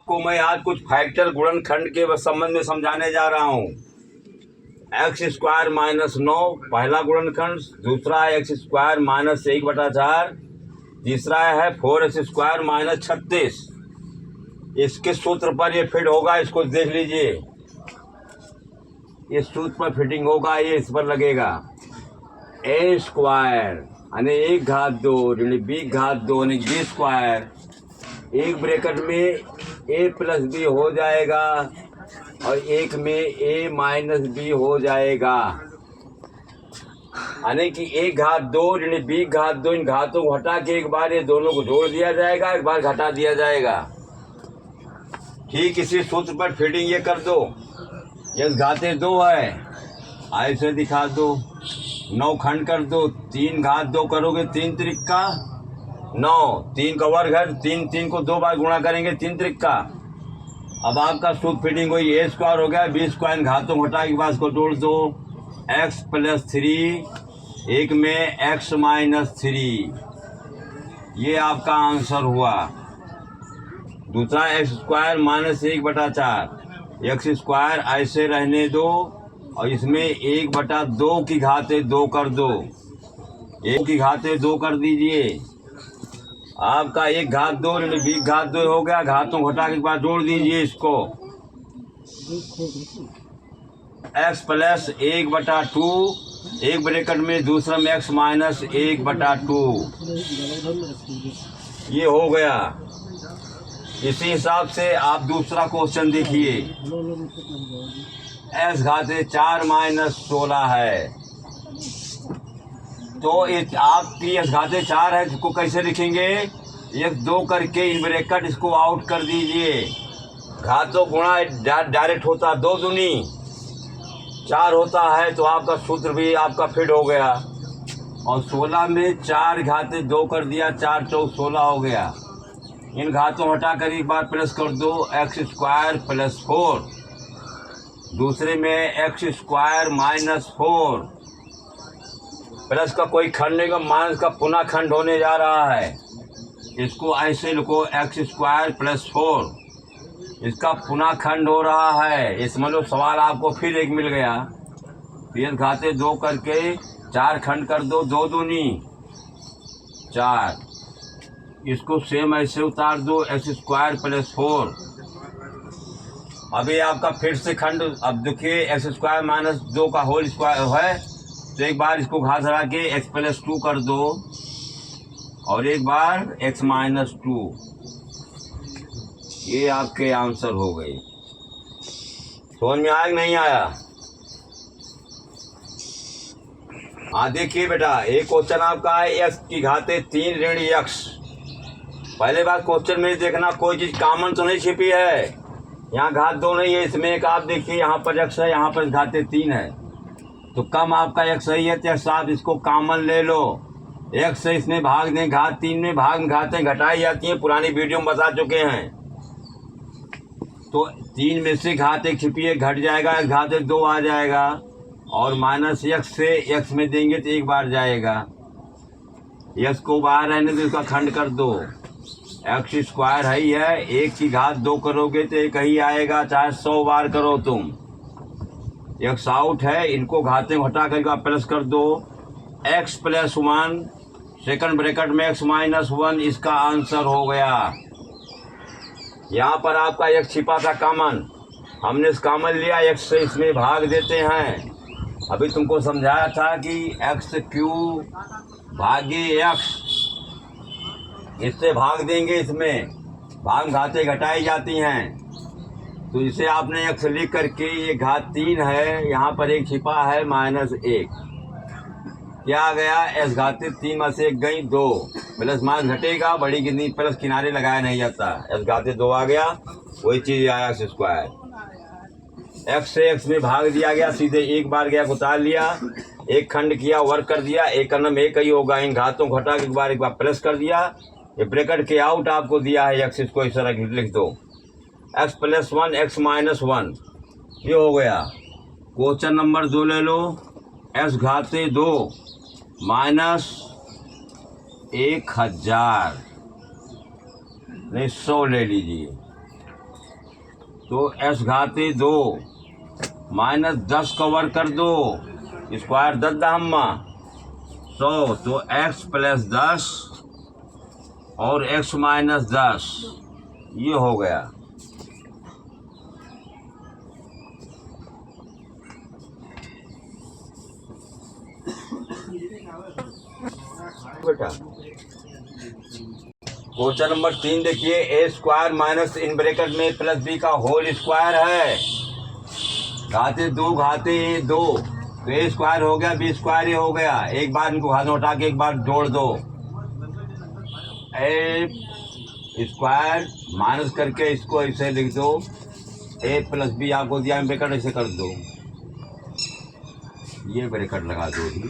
को मैं आज कुछ फैक्टर गुणनखंड के संबंध में समझाने जा रहा हूँ। एक्स स्क्वायर माइनस 9 पहला गुणनखंड, दूसरा है एक्स स्क्वायर माइनस 1/4, तीसरा है 4x स्क्वायर माइनस 36। इसके सूत्र पर ये फिट होगा, इसको देख लीजिए। इस सूत्र पर फिटिंग होगा, ये इस पर लगेगा। ए स्क्वायर यानी 1/2 ऋण b/2 यानी b स्क्वायर, एक ब्रैकेट में a प्लस बी हो जाएगा और एक में a माइनस बी हो जाएगा। यानी कि 1/2 ऋण b/2, इन घातों को हटा के एक बार ये दोनों को जोड़ दिया जाएगा, एक बार घटा दिया जाएगा। ठीक इसी सूत्र पर फिटिंग ये कर दो। ये घाते 2 है, ऐसे दिखा दो। 9 खंड कर दो, 3/2 करोगे 3 त्रिक 9, 3 का वर्ग है, 3 को 2 बार गुणा करेंगे, 3 त्रिक। अब आपका सूत्र फिटिंग हुई। ए स्क्वायर हो गया, बी स्क्वायर घातों घटा के बाद इसको जोड़ दो। x + 3, एक में x - 3, ये आपका आंसर हुआ। दूसरा x square minus 1/4, x square ऐसे रहने दो और इसमें 1/2 की घाते 2 कर दो। 1 की घाते 2 कर दीजिए। आपका 1/2 ऋण b/2 हो गया। घातों घटा के बाद जोड़ दीजिए इसको। x + 1/2, एक ब्रैकेट में, दूसरा में x - 1/2, ये हो गया। इसी हिसाब से आप दूसरा क्वेश्चन देखिए। x घाते 4 - 16 है, तो आपकी x घाते 4 है, इसको कैसे लिखेंगे? 1 2 करके इन ब्रैकेट इसको आउट कर दीजिए। घातों गुणा डायरेक्ट होता, 2 दूनी 4 होता है, तो आपका सूत्र भी आपका फिट हो गया। और 16 में 4 घाते 2 कर दिया, 4 चौक 16 हो गया। इन घातों हटा कर एक बार प्लस कर दो, एक्स स्क्वायर + 4, दूसरे में एक्स स्क्वायर -4, प्लस का कोई खंड नहीं, माइनस का पुनः खंड होने जा रहा है। इसको ऐसे लिखो, एक्स स्क्वायर + 4, इसका पुनः खंड हो रहा है। इस मतलब सवाल आपको फिर एक मिल गया। फिर घाते 2 करके 4 खंड कर दो, 2 दूनी 4, इसको सेम ऐसे उतार दो, एक्स स्क्वायर + 4। अभी आपका फिर से खंड, अब देखिए एक्स स्क्वायर - 2 का होल स्क्वायर है, तो एक बार इसको घात हटा के x + 2 कर दो और एक बार x - 2, ये आपके आंसर हो गए। समझ में आया कि नहीं आया? हाँ देखिए बेटा, एक क्वेश्चन आपका है x की घाते 3 ऋण x। पहले बार क्वेश्चन में देखना कोई चीज कॉमन तो नहीं छिपी है। यहाँ घात 2 नहीं है, इसमें एक आप देखिए, यहाँ पर x है, यहाँ पर घाते 3 है, तो कम आपका x सही है, तो आप इसको कॉमन ले लो। x से इसमें भाग दें, घात 3 में भाग में घातें घटाई जाती हैं, पुरानी वीडियो में बता चुके हैं। तो 3 में से घात 1 छिपी है, घट जाएगा, घाते 2 आ जाएगा, और -x से x में देंगे तो एक बार जाएगा। x को बाहर रहने दो, इसका खंड कर दो। एक्स स्क्वायर है ही है, 1 की घात 2 करोगे तो एक ही आएगा, चाहे 100 बार करो तुम। x आउट है, इनको घाते हटा कर प्लस कर दो। x + 1, सेकंड ब्रैकेट में x - 1, इसका आंसर हो गया। यहाँ पर आपका x छिपा था कॉमन, हमने इस कॉमन लिया, x से इसमें भाग देते हैं। अभी तुमको समझाया था कि x³ भागे x, इससे भाग देंगे, इसमें भाग घाते घटाई जाती हैं। तो इसे आपने x लिख करके, ये घात 3 है, यहाँ पर एक छिपा है -1, क्या आ गया? s घाते 3 में से 1 गई 2, प्लस माइनस घटेगा, बड़ी गिनती प्लस किनारे लगाया नहीं जाता। s घाते 2 आ गया, वही चीज आया x स्क्वायर। x से x में भाग दिया गया, सीधे एक बार गया उतार लिया, एक खंड किया, वर्क कर दिया, एक का नाम एक ही होगा। इन घातों को हटा के एक बार प्लस कर दिया। ये ब्रैकेट के आउट आपको दिया है x, इसको इस तरह लिख दो, x + 1 x - 1, ये हो गया। क्वेश्चन नंबर 2 ले लो, x घाते 2 -1000, नहीं 100 ले लीजिए। तो एक्स घाते 2 माइनस 10 कवर कर दो, स्क्वायर 10 दहम्मा 100, तो एक्स प्लस 10 और एक्स माइनस 10 ये हो गया। बेटा क्वेश्चन नंबर 3 देखिए, ए स्क्वायर माइनस इन ब्रैकेट में प्लस बी का होल स्क्वायर है, घाते 2 घाते 2, तो ए स्क्वायर हो गया बी स्क्वायर ही हो गया। एक बार इनको घात उठा के एक बार जोड़ दो, ए स्क्वायर माइनस करके इसको ऐसे लिख दो, ए प्लस बी आपको दिया ब्रैकेट ऐसे कर दो, ये ब्रैकेट लगा दो ही।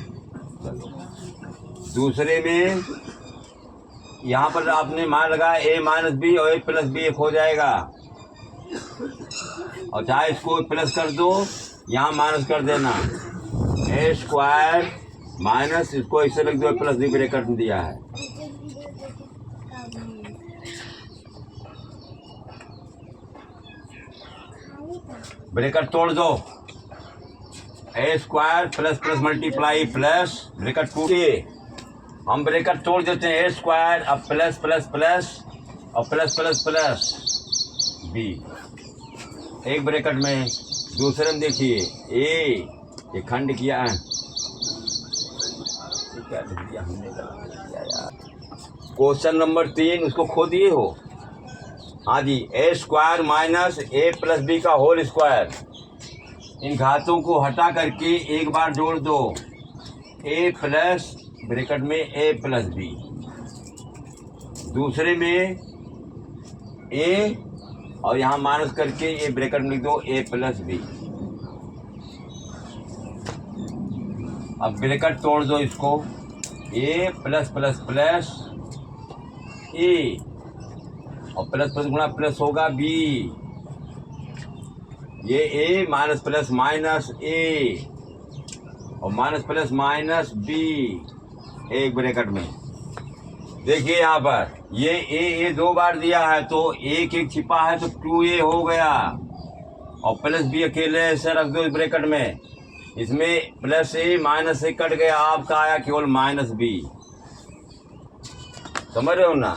दूसरे में यहाँ पर आपने मान लगाया ए माइनस बी और ए प्लस बी एक हो जाएगा, और चाहे इसको प्लस कर दो यहाँ माइनस कर देना, ए स्क्वायर माइनस इसको ऐसे लिख दो प्लस बी ब्रैकेट में दिया है। ब्रैकेट तोड़ दो, a square plus plus multiply plus bracket टूटिए, हम ब्रैकेट तोड़ देते हैं, ए स्क्वायर अब प्लस प्लस प्लस और प्लस प्लस प्लस बी एक ब्रैकेट में। दूसरे में देखिए ए ये खंड किया है, क्या लिख दिया हमने, यार क्वेश्चन नंबर 3 उसको खो दिए हो। हाँ जी, ए स्क्वायर माइनस ए प्लस बी का होल स्क्वायर, इन घातों को हटा करके एक बार जोड़ दो, ए प्लस ब्रैकेट में ए प्लस बी, दूसरे में ए और यहाँ माइनस करके ए ब्रैकेट में लिख दो ए प्लस बी। अब ब्रैकेट तोड़ दो इसको, ए प्लस प्लस प्लस ए और प्लस प्लस गुणा प्लस होगा बी, ये ए माइनस प्लस माइनस ए और माइनस प्लस माइनस बी एक ब्रैकेट में। देखिए यहाँ पर ये ए 2 बार दिया है तो एक छिपा है तो 2a हो गया, और प्लस बी अकेले ऐसे रख दो इस ब्रैकेट में, इसमें प्लस ए माइनस ए कट गया, आपका आया केवल माइनस बी। समझ रहे हो ना।